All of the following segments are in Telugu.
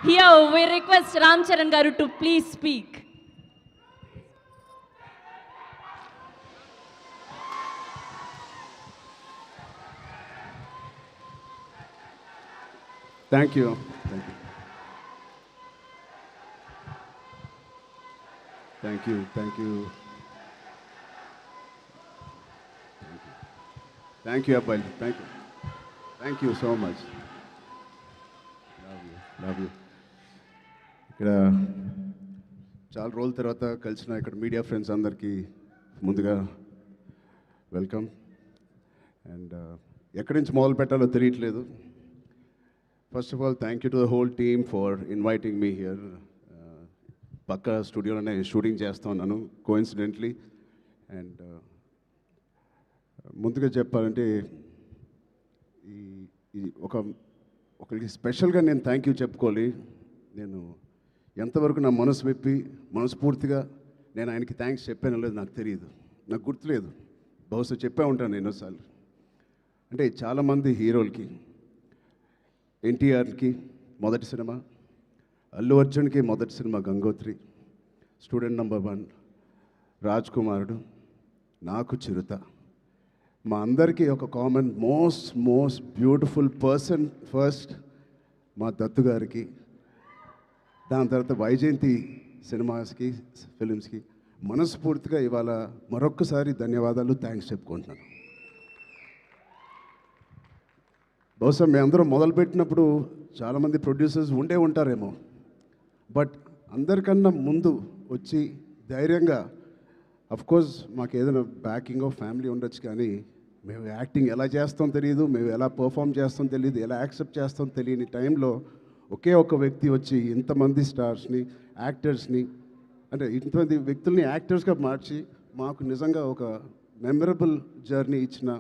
Here we request Ram Charan Garu to please speak. Thank you. Thank you. Thank you. Thank you. Thank you, Abhay. Thank you. Thank you so much. Love you. Love you. ఇక్కడ చాలా రోజుల తర్వాత కలిసిన ఇక్కడ మీడియా ఫ్రెండ్స్ అందరికీ ముందుగా వెల్కమ్. అండ్ ఎక్కడి నుంచి మొదలు పెట్టాలో తెలియట్లేదు. First of all thank you to the whole team for inviting me here. పక్క స్టూడియోలోనే షూటింగ్ చేస్తూ ఉన్నాను కోఇన్సిడెంట్లీ. అండ్ ముందుగా చెప్పాలంటే ఈ ఒకరికి స్పెషల్గా నేను థ్యాంక్ యూ చెప్పుకోవాలి. నేను ఎంతవరకు నా మనసు విప్పి మనస్ఫూర్తిగా నేను ఆయనకి థ్యాంక్స్ చెప్పానో లేదు నాకు తెలియదు, నాకు గుర్తులేదు. బహుశా చెప్పే ఉంటాను ఎన్నోసార్లు. అంటే చాలామంది హీరోలకి, ఎన్టీఆర్కి మొదటి సినిమా, అల్లు అర్జున్కి మొదటి cinema Gangotri, student number 1, Raj కుమారుడు, నాకు చిరుత. మా అందరికీ ఒక common most beautiful person first మా దత్తు గారికి, దాని తర్వాత వైజయంతి సినిమాస్కి ఫిలిమ్స్కి మనస్ఫూర్తిగా ఇవాళ మరొక్కసారి ధన్యవాదాలు, థ్యాంక్స్ చెప్పుకుంటున్నాను. బహుశా మేమందరం మొదలుపెట్టినప్పుడు చాలామంది ప్రొడ్యూసర్స్ ఉండే ఉంటారేమో, బట్ అందరికన్నా ముందు వచ్చి ధైర్యంగా, అఫ్కోర్స్ మాకు ఏదైనా బ్యాకింగ్ ఆఫ్ ఫ్యామిలీ ఉండొచ్చు, కానీ మేము యాక్టింగ్ ఎలా చేస్తాం తెలియదు, మేము ఎలా పర్ఫామ్ చేస్తాం తెలియదు, ఎలా యాక్సెప్ట్ చేస్తాం తెలియని టైంలో ఒకే ఒక వ్యక్తి వచ్చి ఇంతమంది స్టార్స్ని, యాక్టర్స్ని, అంటే ఇంతమంది వ్యక్తుల్ని యాక్టర్స్గా మార్చి మాకు నిజంగా ఒక మెమరబుల్ జర్నీ ఇచ్చిన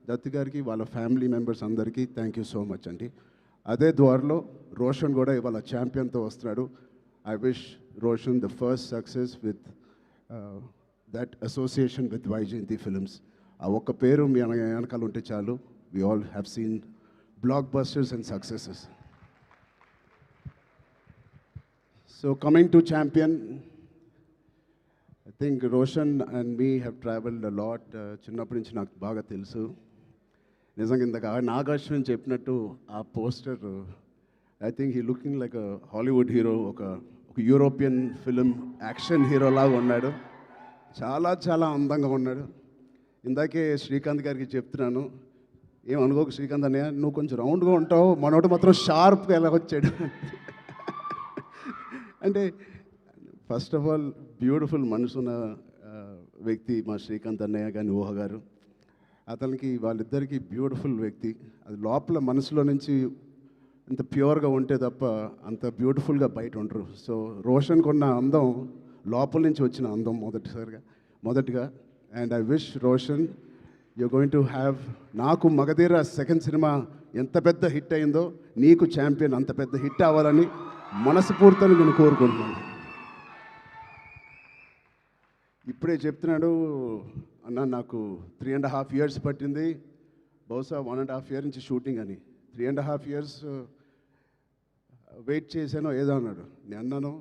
దత్తు గారికి, వాళ్ళ ఫ్యామిలీ మెంబర్స్ అందరికీ థ్యాంక్ యూ సో మచ్ అండి. అదే ద్వారలో రోషన్ కూడా ఇవాళ ఛాంపియన్తో వస్తున్నాడు. I wish Roshan the first success with that association with Vyjayanthi films. ఆ ఒక్క పేరు మీ వెనకాల ఉంటే చాలు. We all have seen blockbusters and successes. So coming to Champion, I think Roshan and me have travelled a lot. చిన్నప్పటి నుంచి నాకు బాగా తెలుసు. నిజంగా ఇందాక నాగార్జున చెప్పినట్టు ఆ poster, I think he looking like a Hollywood hero, ఒక యూరోపియన్ ఫిలిం యాక్షన్ హీరో లాగా ఉన్నాడు. చాలా అందంగా ఉన్నాడు. ఇందాకే శ్రీకాంత్ గారికి చెప్తున్నాను, ఏమనుకోకు శ్రీకాంత్ అన్నయ్య, నువ్వు కొంచెం రౌండ్గా ఉంటావు, మనోడు మాత్రం షార్ప్గా ఎలా వచ్చాడు. అంటే ఫస్ట్ ఆఫ్ ఆల్ బ్యూటిఫుల్ మనసున్న వ్యక్తి మా శ్రీకాంత్ అన్నయ్య కానీ ఊహ గారు. అతనికి వాళ్ళిద్దరికీ బ్యూటిఫుల్ వ్యక్తి. అది లోపల మనసులో నుంచి ఇంత ప్యూర్గా ఉంటే తప్ప అంత బ్యూటిఫుల్గా బయట ఉండరు. సో రోషన్కి ఉన్న అందం లోపల నుంచి వచ్చిన అందం మొదటిగా. And I wish Roshan you going to have, నాకు మగధీర సెకండ్ సినిమా ఎంత పెద్ద హిట్ అయిందో నీకు ఛాంపియన్ అంత పెద్ద హిట్ అవ్వాలని మనస్ఫూర్తిని నేను కోరుకుంటున్నాను. ఇప్పుడే చెప్తున్నాడు అన్న, నాకు 3.5 years పట్టింది, బహుశా 1.5 year నుంచి షూటింగ్ అని. 3.5 years వెయిట్ చేశానో ఏదో అన్నాడు. నేను అన్నాను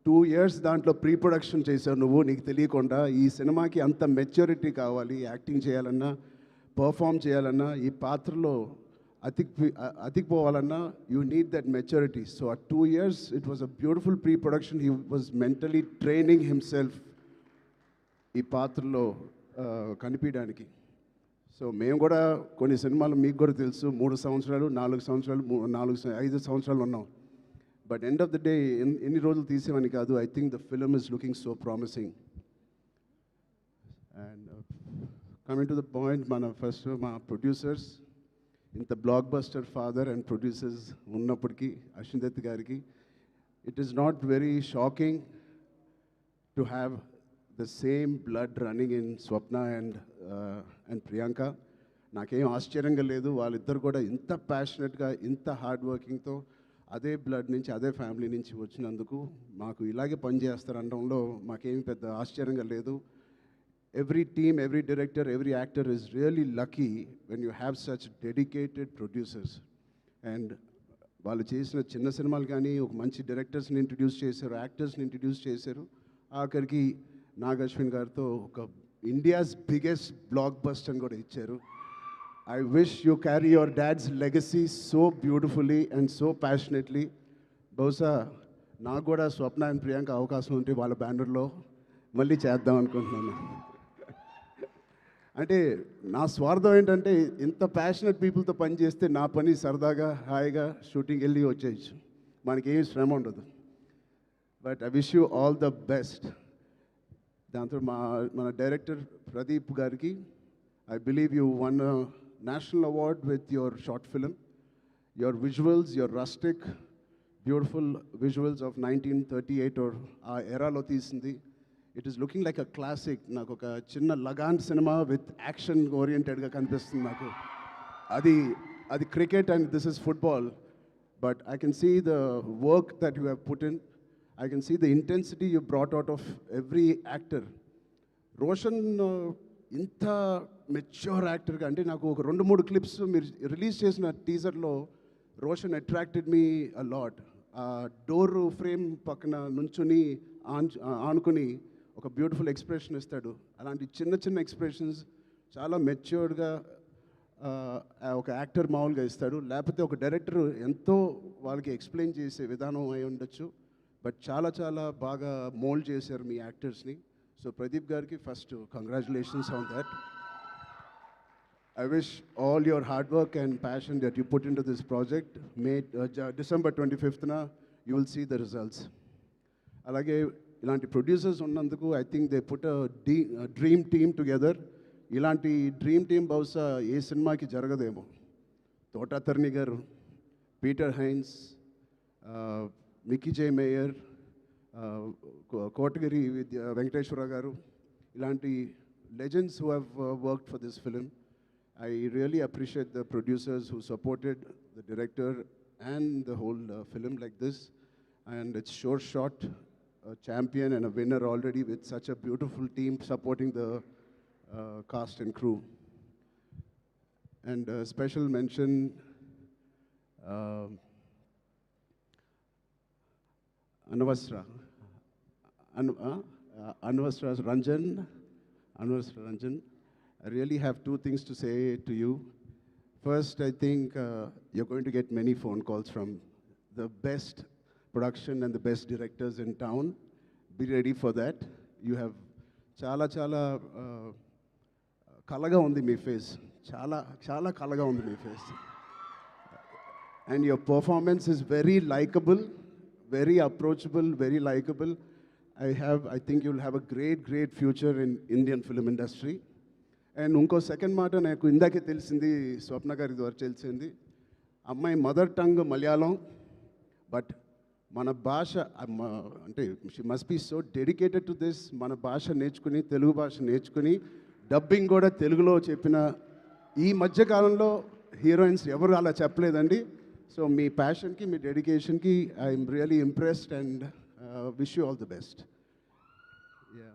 2 years దాంట్లో ప్రీ ప్రొడక్షన్ చేశావు నువ్వు, నీకు తెలియకుండా. ఈ సినిమాకి అంత మెచ్యూరిటీ కావాలి, యాక్టింగ్ చేయాలన్నా, పర్ఫామ్ చేయాలన్నా, ఈ పాత్రలో అతికిపోవాలన్నా you need that maturity. So ఆ 2 years it was a beautiful pre production. He was mentally training himself ఈ పాత్రలో కనిపించడానికి. సో మేము కూడా కొన్ని సినిమాలు మీకు కూడా తెలుసు 3 సంవత్సరాలు 4 సంవత్సరాలు 5 సంవత్సరాలు ఉన్నాం. But end of the day ఎన్ని రోజులు తీసేవని కాదు. I think the film is looking so promising. And coming to the point, మా ప్రొడ్యూసర్స్, ఇంత block buster father and producers ఉన్నప్పటికీ అశ్విన్ దత్ గారికి it is not very shocking to have the same blood running in Swapna and Priyanka. నాకేం ఆశ్చర్యంగా లేదు. వాళ్ళిద్దరు కూడా ఇంత ప్యాషనెట్గా, ఇంత హార్డ్ వర్కింగ్తో అదే బ్లడ్ నుంచి, అదే ఫ్యామిలీ నుంచి వచ్చినందుకు మాకు ఇలాగే పనిచేస్తారనడంలో మాకేమి పెద్ద ఆశ్చర్యంగా లేదు. Every team, every director, every actor is really lucky when you have such dedicated producers. And వాళ్ళు చేసిన చిన్న సినిమాలు కానీ ఒక మంచి డైరెక్టర్స్ని ఇంట్రడ్యూస్ చేశారు, యాక్టర్స్ని ఇంట్రడ్యూస్ చేశారు. ఆఖరికి నాగ్ అశ్విన్ గారితో ఒక ఇండియాస్ బిగ్గెస్ట్ బ్లాక్ బస్టర్ కూడా ఇచ్చారు. I wish you carry your dad's legacy so beautifully and so passionately. బహుశా నాకు కూడా స్వప్న అండ్ ప్రియాంక అవకాశం ఉంటే వాళ్ళ బ్యానర్లో మళ్ళీ చేద్దాం అనుకుంటున్నాను. అంటే నా స్వార్థం ఏంటంటే ఇంత ప్యాషనెట్ పీపుల్తో పని చేస్తే నా పని సరదాగా హాయిగా షూటింగ్ వెళ్ళి వచ్చేయచ్చు, మనకేం శ్రమ ఉండదు. But I wish you all the best. దాంతో మన డైరెక్టర్ ప్రదీప్ గారికి, I believe you won a national award with your short film. Your visuals, your rustic, beautiful visuals of 1938 or our era lo teesindi. It is looking like a classic. Naku oka chinna Lagan cinema with action oriented ga kanipistundi naku. Adi cricket and this is football. But I can see the work that you have put in. I can see the intensity you brought out of every actor. Roshan ఇంత మెచ్యూర్ యాక్టర్గా అంటే నాకు ఒక 2-3 క్లిప్స్ మీరు రిలీజ్ చేసిన టీజర్లో Roshan attracted me a lot. ఆ డోర్ ఫ్రేమ్ పక్కన నుంచుని ఆనుకుని ఒక బ్యూటిఫుల్ ఎక్స్ప్రెషన్ ఇస్తాడు. అలాంటి చిన్న చిన్న ఎక్స్ప్రెషన్స్ చాలా మెచ్యూర్డ్గా ఒక యాక్టర్ మామూలుగా ఇస్తాడు. లేకపోతే ఒక డైరెక్టర్ ఎంతో వాళ్ళకి ఎక్స్ప్లెయిన్ చేసే విధానం అయి ఉండొచ్చు. బట్ చాలా చాలా బాగా మోల్డ్ చేశారు మీ యాక్టర్స్ని. So Pradeep Garki, first congratulations on that. I wish all your hard work and passion that you put into this project, December 25th na, you will see the results. Alage ilanti producers unnanduku I think they put a dream team together. Ilanti dream team bahusha ee cinema ki jaragademo. Tota Tarni garu, Peter Hines, Mickey J. Mayer, Kotagiri Venkateswara గారు, ఇలాంటి legends who have worked for this film. I really appreciate the producers who supported the director and the whole film like this. And it's sure shot, a champion and a winner already with such a beautiful team supporting the cast and crew. And special mention Anvasra Ranjan. I really have 2 things to say to you. First, I think you're going to get many phone calls from the best production and the best directors in town. Be ready for that. You have chala kalaga undi mee face. Chala kalaga undi mee face. And your performance is very likable, very approachable, very likable. I think you'll have a great future in Indian film industry. And unko second మాట నాకు ఇందాకే తెలిసింది, స్వప్న గారి ద్వారా తెలిసింది. అమ్మాయి మదర్ టంగ్ మలయాళం, బట్ మన భాష అంటే she must be so dedicated to this. మన భాష నేర్చుకుని, తెలుగు భాష నేర్చుకుని డబ్బింగ్ కూడా తెలుగులో చెప్పిన ఈ మధ్యకాలంలో హీరోయిన్స్ ఎవరు అలా చెప్పలేదండి. సో మీ ప్యాషన్కి, మీ డెడికేషన్కి I'm really impressed and wish you all the best. Yeah,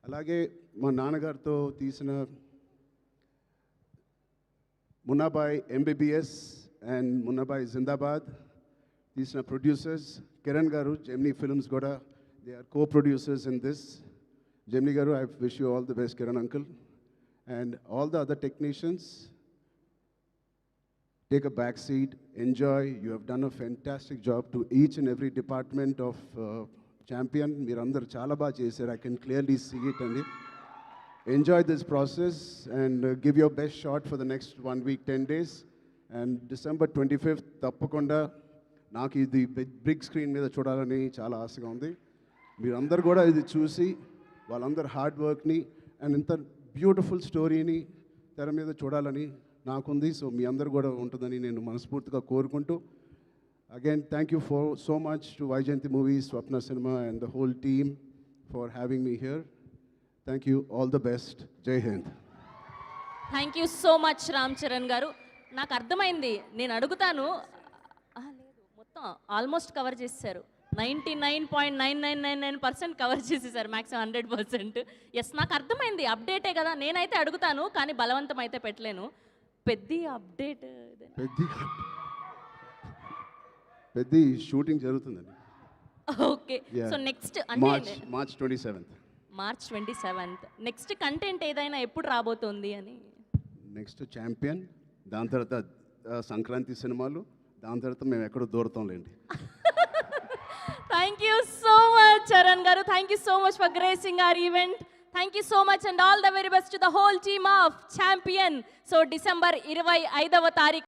అలాగే మా నాన్నగారితో తీసిన మున్నాబాయ్ ఎంబీబీఎస్ అండ్ మున్నాబాయ్ జిందాబాద్ తీసిన ప్రొడ్యూసర్స్ కిరణ్ గారు, జెమినీ ఫిల్మ్స్ కూడా they are co-producers in this. Jemini garu, I wish you all the best, Kiran uncle. And all the other technicians, take a back seat, enjoy. You have done a fantastic job to each and every department of Champion. Meerandaru chala baga chesaru. I can clearly see it. And enjoy this process and give your best shot for the next 1 week, 10 days. And December 25th, తప్పకుండా నాకు ఇది బిగ్ స్క్రీన్ మీద చూడాలని చాలా ఆశగా ఉంది. మీరందరూ కూడా ఇది చూసి వాళ్ళందరూ హార్డ్ వర్క్ని అండ్ ఇంత బ్యూటిఫుల్ స్టోరీని తెర మీద చూడాలని నాకుంది. సో మీ అందరు కూడా ఉంటుందని నేను మనస్ఫూర్తిగా కోరుకుంటూ, again thank you for so much to Vyjayanthi movies, Swapna cinema and the whole team for having me here. Thank you, all the best, Jai Hind. Thank you so much Ram Charan garu. నాకు అర్థమైంది, నేను అడుగుతాను. లేదు, మొత్తం ఆల్మోస్ట్ కవర్ చేశారు. 99.9999% కవర్ చేసేసారు, మ్యాక్సిమం 100%. ఎస్, నాకు అర్థమైంది, అప్డేటే కదా. నేనైతే అడుగుతాను కానీ బలవంతం అయితే పెట్టలేను. పెద్ద అప్డేట్ పెద్ద షూటింగ్ జరుగుతుందండి. ఓకే. Yeah. సో నెక్స్ట్ అంటే March 27th. March 27th. Next content ఏదైనా ఎప్పుడు రాబోతోంది అని? నెక్స్ట్ ఛాంపియన్, దాని తర్వాత సంక్రాంతి సినిమాలు, దాని తర్వాత మేము ఎక్కడో దూరతాంలేండి. Thank you so much Charan garu. Thank you so much for gracing our event. Thank you so much and all the very best to the whole team of Champion. So December 25వ తారీఖు